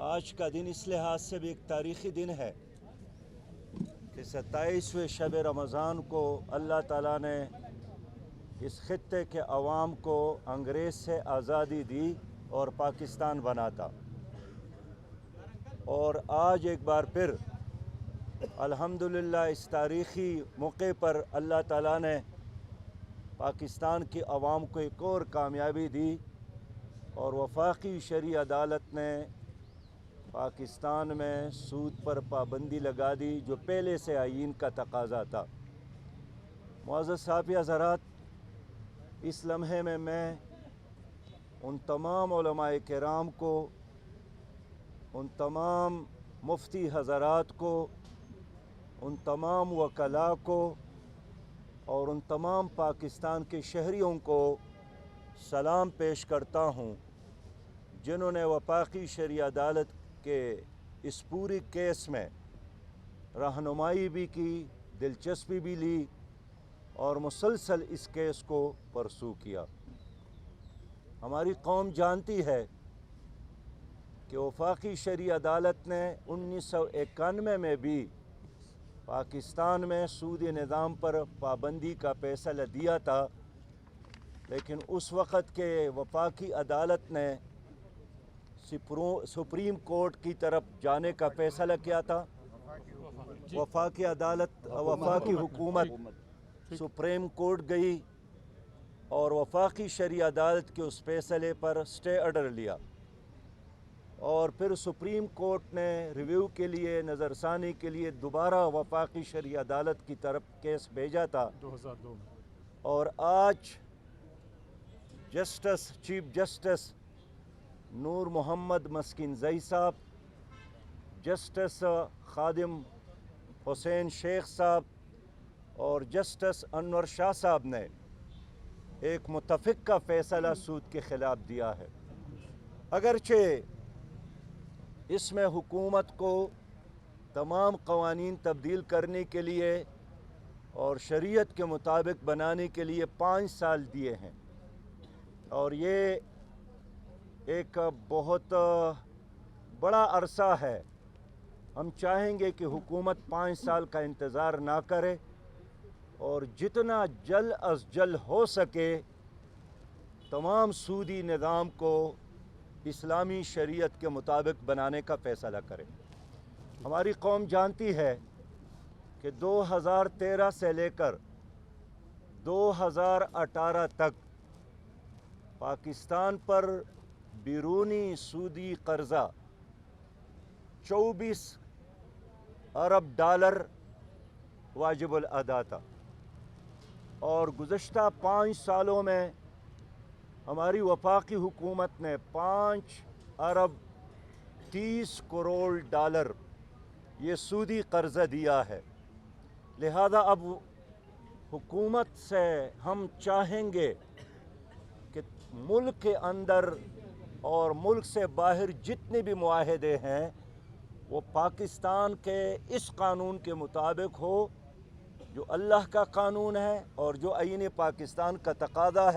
آج کا دن اس لحاظ سے بھی ایک تاریخی دن ہے کہ 27ویں شب رمضان کو اللہ تعالیٰ نے اس خطے کے عوام کو انگریز سے آزادی دی اور پاکستان بنا تھا، اور آج ایک بار پھر الحمدللہ اس تاریخی موقع پر اللہ تعالیٰ نے پاکستان کی عوام کو ایک اور کامیابی دی، اور وفاقی شرعی عدالت نے پاکستان میں سود پر پابندی لگا دی جو پہلے سے آئین کا تقاضا تھا۔ معزز صحافی حضرات، اس لمحے میں ان تمام علماء کرام کو، ان تمام مفتی حضرات کو، ان تمام وکلاء کو اور ان تمام پاکستان کے شہریوں کو سلام پیش کرتا ہوں جنہوں نے وفاقی شرعی عدالت کے اس پوری کیس میں رہنمائی بھی کی، دلچسپی بھی لی اور مسلسل اس کیس کو پرسو کیا۔ ہماری قوم جانتی ہے کہ وفاقی شرعی عدالت نے 1991 میں بھی پاکستان میں سودی نظام پر پابندی کا فیصلہ دیا تھا، لیکن اس وقت کے وفاقی عدالت نے سپریم کورٹ کی طرف جانے کا فیصلہ کیا تھا۔ وفاقی عدالت، وفاقی حکومت سپریم کورٹ گئی اور وفاقی شرعی عدالت کے اس فیصلے پر اسٹے آرڈر لیا، اور پھر سپریم کورٹ نے ریویو کے لیے، نظر ثانی کے لیے دوبارہ وفاقی شرعی عدالت کی طرف کیس بھیجا تھا۔ 2002 میں اور آج چیف جسٹس نور محمد مسکین زئی صاحب، جسٹس خادم حسین شیخ صاحب اور جسٹس انور شاہ صاحب نے ایک متفق کا فیصلہ سود کے خلاف دیا ہے۔ اگرچہ اس میں حکومت کو تمام قوانین تبدیل کرنے کے لیے اور شریعت کے مطابق بنانے کے لیے 5 سال دیے ہیں، اور یہ ایک بہت بڑا عرصہ ہے۔ ہم چاہیں گے کہ حکومت 5 سال کا انتظار نہ کرے اور جتنا جلد از جلد ہو سکے تمام سودی نظام کو اسلامی شریعت کے مطابق بنانے کا فیصلہ کرے۔ ہماری قوم جانتی ہے کہ 2013 سے لے کر 2018 تک پاکستان پر بیرونی سودی قرضہ 24 ارب ڈالر واجب الادا تھا، اور گزشتہ 5 سالوں میں ہماری وفاقی حکومت نے 5 ارب 30 کروڑ ڈالر یہ سودی قرضہ دیا ہے۔ لہذا اب حکومت سے ہم چاہیں گے کہ ملک کے اندر اور ملک سے باہر جتنے بھی معاہدے ہیں وہ پاکستان کے اس قانون کے مطابق ہو جو اللہ کا قانون ہے اور جو آئین پاکستان کا تقاضا ہے۔